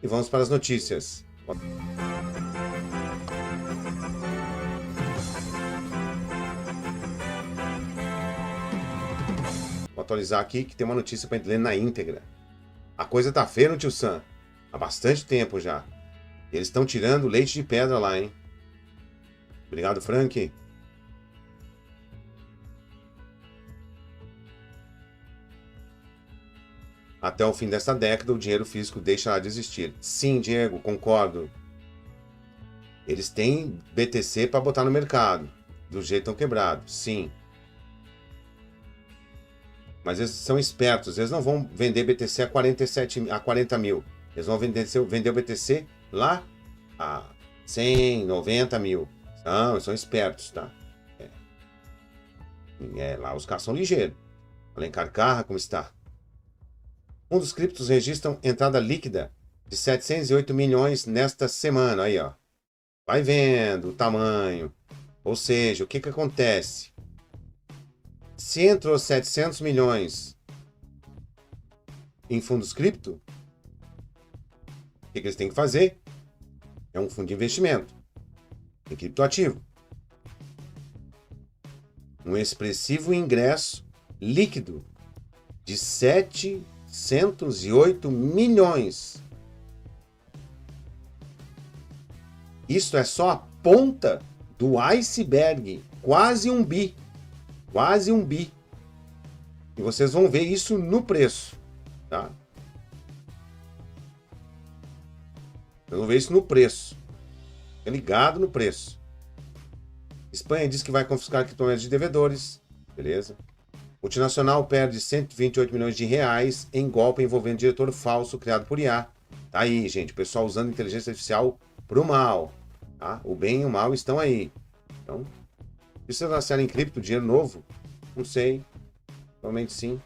E vamos para as notícias. Vou atualizar aqui que tem uma notícia para ler na íntegra. A coisa tá feia no Tio Sam. Há bastante tempo já. Eles estão tirando leite de pedra lá, hein? Obrigado, Frank. Até o fim desta década, o dinheiro físico deixará de existir. Sim, Diego, concordo. Eles têm BTC para botar no mercado. Do jeito tão quebrado. Sim. Mas eles são espertos. Eles não vão vender BTC a 40 mil. Eles vão vender o BTC lá a 100, 90 mil. Não, eles são espertos, tá? Lá os caras são ligeiros. Alencar Carra, como está? Fundos criptos registram entrada líquida de 708 milhões nesta semana. Aí, ó. Vai vendo o tamanho. Ou seja, o que acontece? Se entrou 700 milhões em fundos cripto, o que eles têm que fazer? É um fundo de investimento em criptoativo. Um expressivo ingresso líquido de 708 milhões. Isso é só a ponta do iceberg. Quase um bi. Quase um bi. E vocês vão ver isso no preço. Tá? Vocês vão ver isso no preço. Fica ligado no preço. Espanha diz que vai confiscar criptomoedas de devedores. Beleza. Multinacional perde 128 milhões de reais em golpe envolvendo diretor falso criado por IA. Tá aí, gente. O pessoal usando inteligência artificial pro mal. Tá? O bem e o mal estão aí. Então, precisa nascer em cripto, dinheiro novo? Não sei. Provavelmente sim.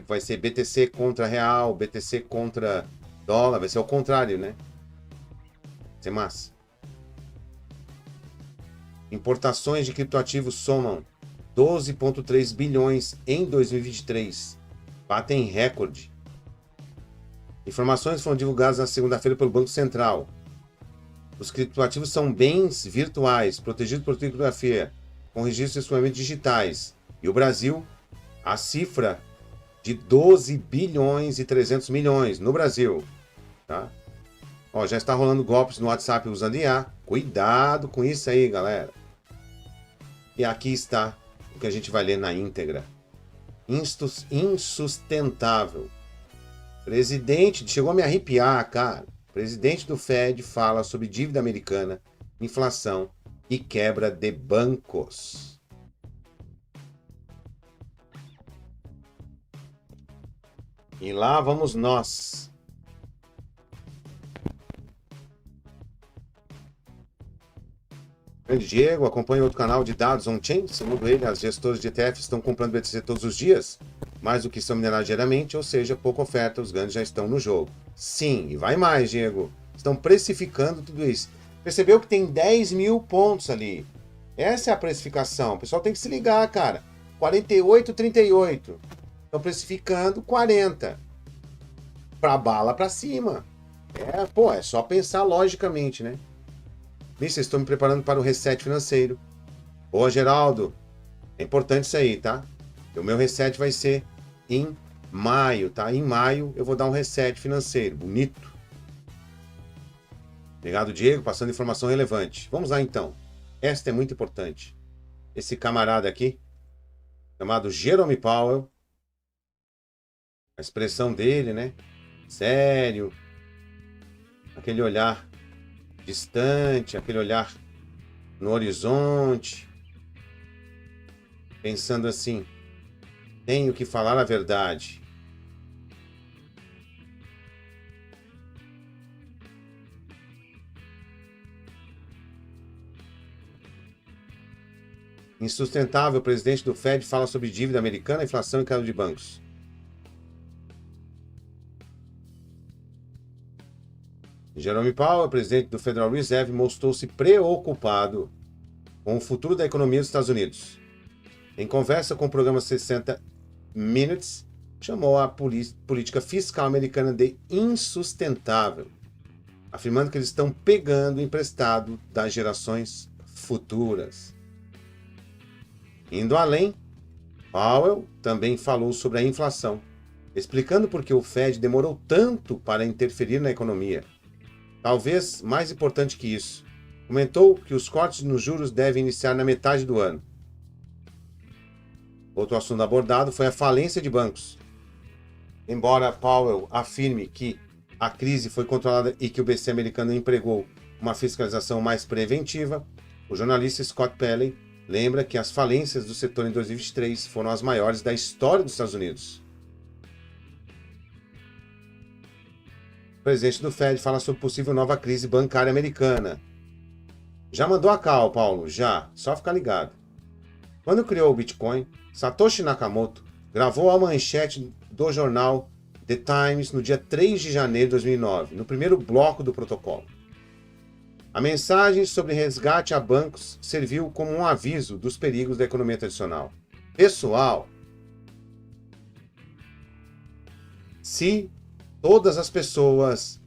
Vai ser BTC contra real, BTC contra dólar. Vai ser o contrário, né? Vai ser massa. Importações de criptoativos somam 12,3 bilhões em 2023. Batem recorde. Informações foram divulgadas na segunda-feira pelo Banco Central. Os criptoativos são bens virtuais, protegidos por criptografia, com registros exclusivamente digitais. E o Brasil, a cifra de 12 bilhões e 300 milhões no Brasil. Tá? Ó, já está rolando golpes no WhatsApp usando IA. Cuidado com isso aí, galera. E aqui está o que a gente vai ler na íntegra. Insustentável. Presidente, chegou a me arrepiar, cara. Presidente do Fed fala sobre dívida americana, inflação e quebra de bancos. E lá vamos nós. Grande Diego, acompanha outro canal de dados on-chain. Segundo ele, as gestoras de ETF estão comprando BTC todos os dias, mais do que são minerados diariamente, ou seja, pouca oferta, os grandes já estão no jogo. Sim, e vai mais, Diego. Estão precificando tudo isso. Percebeu que tem 10 mil pontos ali. Essa é a precificação. O pessoal tem que se ligar, cara. 48,38. Estão precificando 40. Pra bala pra cima. É só pensar logicamente, né? Vocês estão me preparando para o reset financeiro. Boa, Geraldo. É importante isso aí, tá? O meu reset vai ser em maio, tá? Em maio eu vou dar um reset financeiro. Bonito. Obrigado, Diego. Passando informação relevante. Vamos lá, então. Esta é muito importante. Esse camarada aqui, chamado Jerome Powell. A expressão dele, né? Sério. Aquele olhar distante, aquele olhar no horizonte, pensando assim, tenho que falar a verdade. Insustentável, o presidente do Fed fala sobre dívida americana, inflação e queda de bancos. Jerome Powell, presidente do Federal Reserve, mostrou-se preocupado com o futuro da economia dos Estados Unidos. Em conversa com o programa 60 Minutes, chamou a política fiscal americana de insustentável, afirmando que eles estão pegando emprestado das gerações futuras. Indo além, Powell também falou sobre a inflação, explicando por que o Fed demorou tanto para interferir na economia. Talvez mais importante que isso, comentou que os cortes nos juros devem iniciar na metade do ano. Outro assunto abordado foi a falência de bancos. Embora Powell afirme que a crise foi controlada e que o BC americano empregou uma fiscalização mais preventiva, o jornalista Scott Pelley lembra que as falências do setor em 2023 foram as maiores da história dos Estados Unidos. O presidente do Fed fala sobre possível nova crise bancária americana. Já mandou a cal, Paulo? Já. Só ficar ligado. Quando criou o Bitcoin, Satoshi Nakamoto gravou a manchete do jornal The Times no dia 3 de janeiro de 2009, no primeiro bloco do protocolo. A mensagem sobre resgate a bancos serviu como um aviso dos perigos da economia tradicional. Pessoal, se todas as pessoas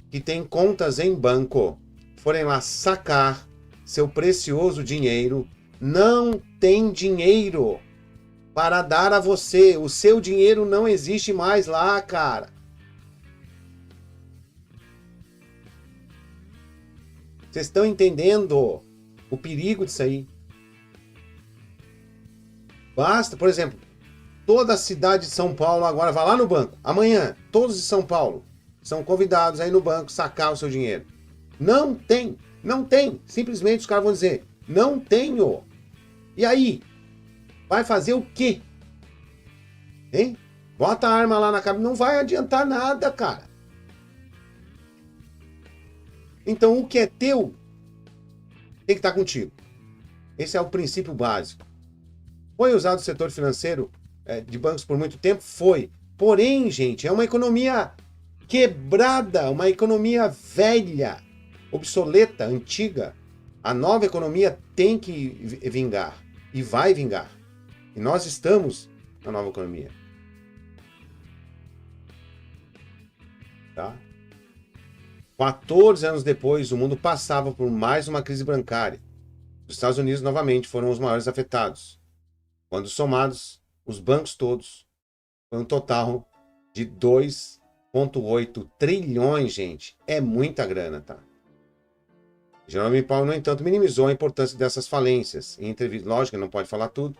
que têm contas em banco forem lá sacar seu precioso dinheiro, não tem dinheiro para dar a você. O seu dinheiro não existe mais lá, cara. Vocês estão entendendo o perigo disso aí? Basta, por exemplo, toda a cidade de São Paulo agora vai lá no banco. Amanhã, todos de São Paulo são convidados aí no banco sacar o seu dinheiro. Não tem. Simplesmente os caras vão dizer, não tenho. E aí? Vai fazer o quê? Hein? Bota a arma lá na cabeça. Não vai adiantar nada, cara. Então, o que é teu tem que estar contigo. Esse é o princípio básico. Foi usado o setor financeiro de bancos por muito tempo? Foi. Porém, gente, é uma economia quebrada, uma economia velha, obsoleta, antiga. A nova economia tem que vingar. E vai vingar. E nós estamos na nova economia. Tá? 14 anos depois, o mundo passava por mais uma crise bancária. Os Estados Unidos, novamente, foram os maiores afetados. Quando somados, os bancos todos, foi um total de 2,8 trilhões, gente. É muita grana, tá? Jerome Powell, no entanto, minimizou a importância dessas falências. Em entrevista, lógico, não pode falar tudo.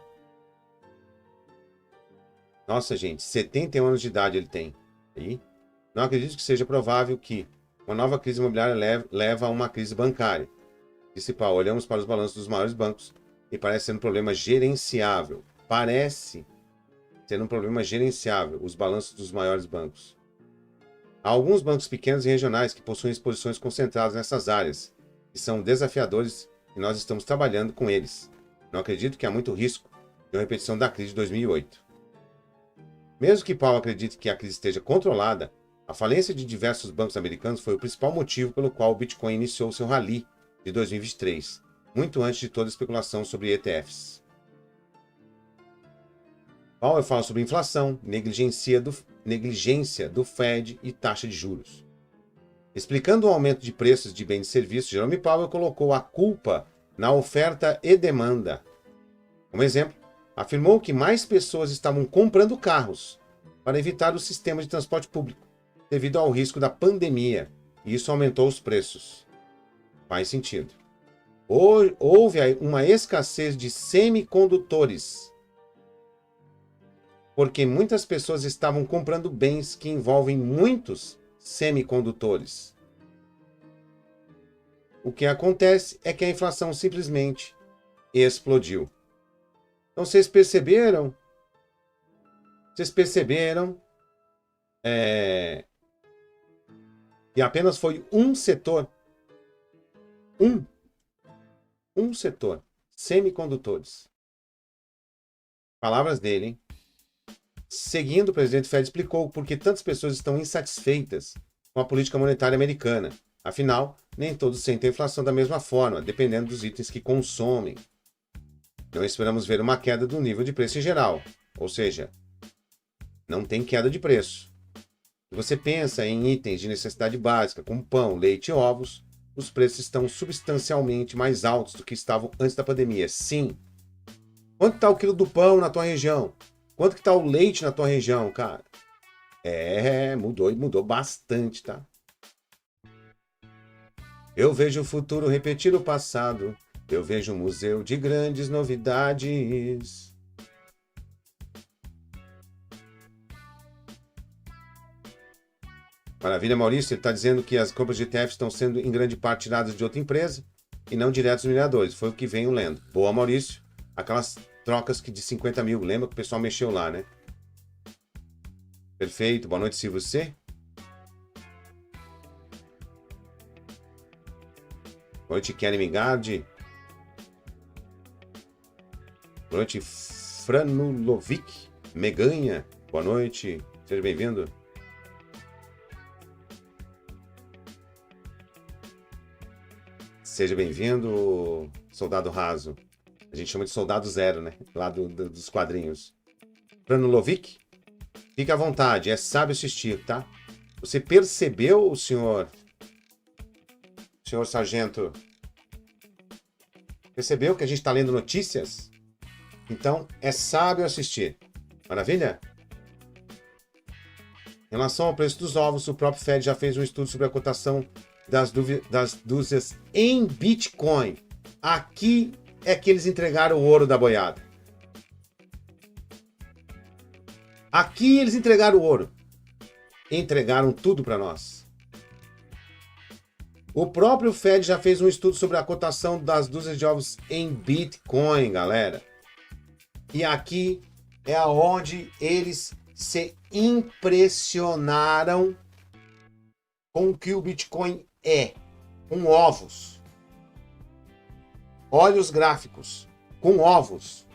Nossa, gente, 71 anos de idade ele tem. E não acredito que seja provável que uma nova crise imobiliária leva a uma crise bancária. Disse Powell, olhamos para os balanços dos maiores bancos e parece ser um problema gerenciável. Parece ser um problema gerenciável, os balanços dos maiores bancos. Há alguns bancos pequenos e regionais que possuem exposições concentradas nessas áreas, que são desafiadores e nós estamos trabalhando com eles. Não acredito que há muito risco de uma repetição da crise de 2008. Mesmo que Powell acredite que a crise esteja controlada, a falência de diversos bancos americanos foi o principal motivo pelo qual o Bitcoin iniciou seu rally de 2023, muito antes de toda a especulação sobre ETFs. Powell fala sobre inflação, negligência do Fed e taxa de juros. Explicando o aumento de preços de bens e serviços, Jerome Powell colocou a culpa na oferta e demanda. Como exemplo, afirmou que mais pessoas estavam comprando carros para evitar o sistema de transporte público, devido ao risco da pandemia, e isso aumentou os preços. Faz sentido. Houve uma escassez de semicondutores, porque muitas pessoas estavam comprando bens que envolvem muitos semicondutores. O que acontece é que a inflação simplesmente explodiu. Então vocês perceberam? E apenas foi um setor, um setor, semicondutores. Palavras dele, hein? Seguindo, o presidente Fed explicou por que tantas pessoas estão insatisfeitas com a política monetária americana. Afinal, nem todos sentem a inflação da mesma forma, dependendo dos itens que consomem. Não esperamos ver uma queda do nível de preço em geral, ou seja, não tem queda de preço. Se você pensa em itens de necessidade básica, como pão, leite e ovos, os preços estão substancialmente mais altos do que estavam antes da pandemia. Sim. Quanto está o quilo do pão na tua região? Quanto que está o leite na tua região, cara? Mudou e mudou bastante, tá? Eu vejo o futuro repetir o passado. Eu vejo um museu de grandes novidades. Maravilha, Maurício. Ele está dizendo que as compras de ETF estão sendo em grande parte tiradas de outra empresa e não diretos dos mineradores. Foi o que venho lendo. Boa, Maurício. Aquelas trocas que de 50 mil. Lembra que o pessoal mexeu lá, né? Perfeito. Boa noite, Silvio C. Boa noite, Kelly Mingardi. Boa noite, Franulovic. Meganha. Boa noite. Seja bem-vindo. Seja bem-vindo, Soldado Raso. A gente chama de Soldado Zero, né? Lá dos quadrinhos. Franulovic, fique à vontade. É sábio assistir, tá? Você percebeu, senhor sargento? Percebeu que a gente está lendo notícias? Então, é sábio assistir. Maravilha? Em relação ao preço dos ovos, o próprio Fed já fez um estudo sobre a cotação das dúzias em Bitcoin. Aqui é que eles entregaram o ouro da boiada. Aqui eles entregaram o ouro. Entregaram tudo para nós. O próprio Fed já fez um estudo sobre a cotação das dúzias de ovos em Bitcoin, galera. E aqui é aonde eles se impressionaram com o que o Bitcoin é, com ovos. Olha os gráficos, com ovos.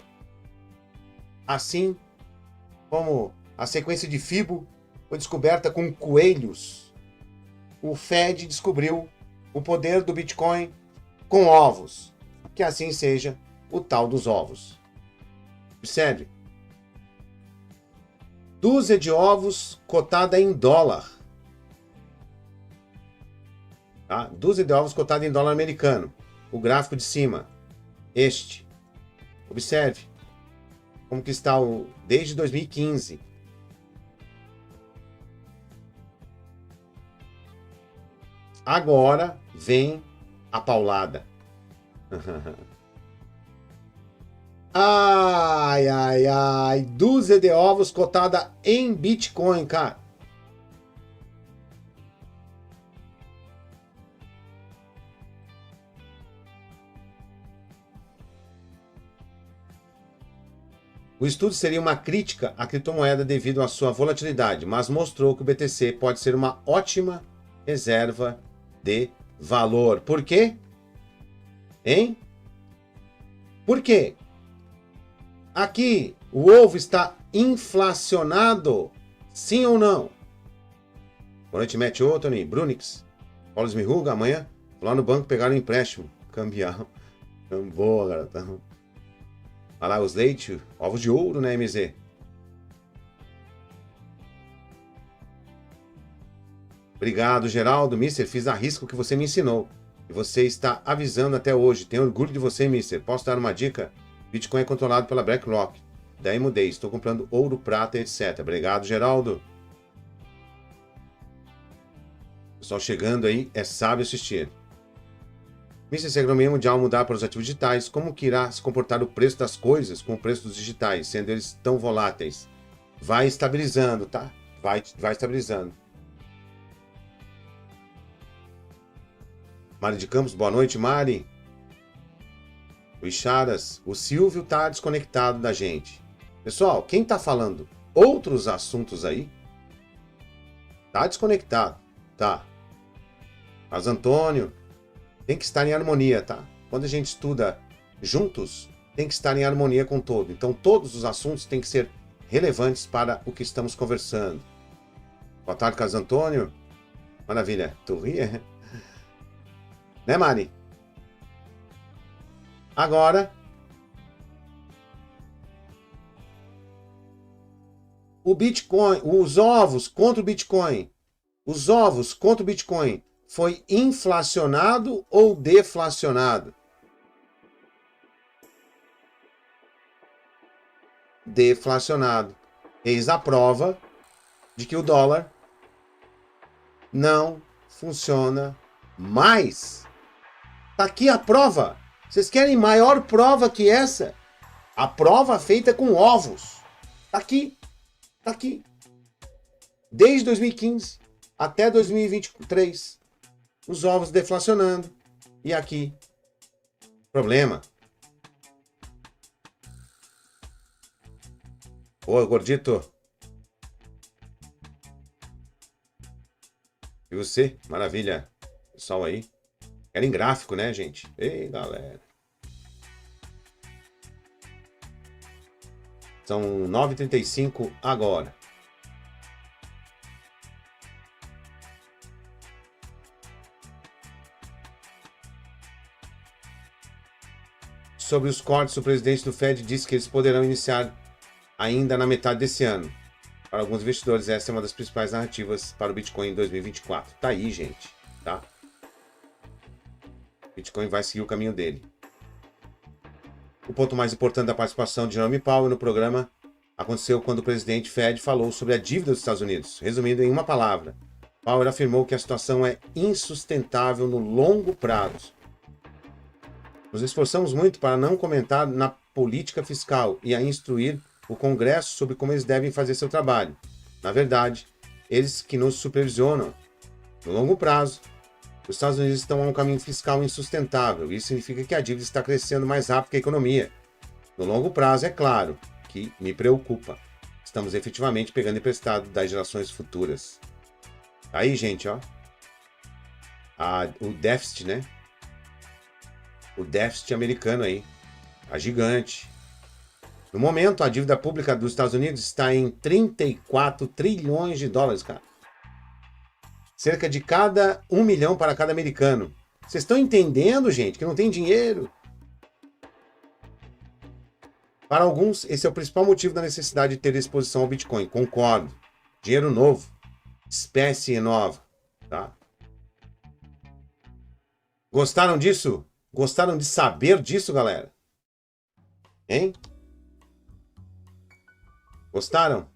Assim como a sequência de Fibo foi descoberta com coelhos, o Fed descobriu o poder do Bitcoin com ovos. Que assim seja o tal dos ovos. Observe. Dúzia de ovos cotada em dólar. Tá? Dúzia de ovos cotada em dólar americano. O gráfico de cima. Este. Observe. Como que está desde 2015. Agora vem a paulada. Ai, ai, ai. Dúzia de ovos cotada em Bitcoin, cara. O estudo seria uma crítica à criptomoeda devido à sua volatilidade, mas mostrou que o BTC pode ser uma ótima reserva de valor. Por quê? Hein? Por quê? Aqui, o ovo está inflacionado? Sim ou não? Boa noite, Matt Otoni, Brunix, Paulo Smirruga, amanhã vou lá no banco pegar um empréstimo. Cambiar. Boa, garota. Olha lá os leite, ovos de ouro, né, MZ? Obrigado, Geraldo. Mister, fiz a risca o que você me ensinou. E você está avisando até hoje. Tenho orgulho de você, Mister. Posso dar uma dica? Bitcoin é controlado pela BlackRock. Daí mudei. Estou comprando ouro, prata, etc. Obrigado, Geraldo. Pessoal chegando aí, é sábio assistir. Mister, se a economia mundial mudar para os ativos digitais, como que irá se comportar o preço das coisas com o preço dos digitais, sendo eles tão voláteis? Vai estabilizando, tá? Vai estabilizando. Mari de Campos, boa noite, Mari. O Icharas, o Silvio tá desconectado da gente. Pessoal, quem tá falando outros assuntos aí, tá desconectado, tá? Mas Antônio, tem que estar em harmonia, tá? Quando a gente estuda juntos, tem que estar em harmonia com todo. Então, todos os assuntos têm que ser relevantes para o que estamos conversando. Boa tarde, Carlos Antônio. Maravilha. Tu ria? Né, Mari? Agora, o Bitcoin, os ovos contra o Bitcoin, foi inflacionado ou deflacionado? Deflacionado. Eis a prova de que o dólar não funciona mais. Tá aqui a prova. Vocês querem maior prova que essa? A prova feita com ovos. Tá aqui. Tá aqui. Desde 2015 até 2023. Os ovos deflacionando. E aqui. Problema. Ô, gordito. E você? Maravilha. Pessoal aí. Querem gráfico, né, gente? Ei, galera. São 9h35 agora. Sobre os cortes, o presidente do Fed disse que eles poderão iniciar ainda na metade desse ano. Para alguns investidores, essa é uma das principais narrativas para o Bitcoin em 2024. Tá aí, gente. Tá? O Bitcoin vai seguir o caminho dele. O ponto mais importante da participação de Jerome Powell no programa aconteceu quando o presidente Fed falou sobre a dívida dos Estados Unidos. Resumindo em uma palavra, Powell afirmou que a situação é insustentável no longo prazo. Nos esforçamos muito para não comentar na política fiscal e a instruir o Congresso sobre como eles devem fazer seu trabalho. Na verdade, eles que nos supervisionam. No longo prazo, os Estados Unidos estão a um caminho fiscal insustentável. Isso significa que a dívida está crescendo mais rápido que a economia. No longo prazo, é claro que me preocupa. Estamos efetivamente pegando emprestado das gerações futuras. Aí, gente, ó. O déficit, né? O déficit americano aí. A gigante. No momento, a dívida pública dos Estados Unidos está em 34 trilhões de dólares, cara. Cerca de cada 1 milhão para cada americano. Vocês estão entendendo, gente, que não tem dinheiro? Para alguns, esse é o principal motivo da necessidade de ter exposição ao Bitcoin. Concordo. Dinheiro novo. Espécie nova. Tá? Gostaram disso? Gostaram de saber disso, galera? Hein? Gostaram?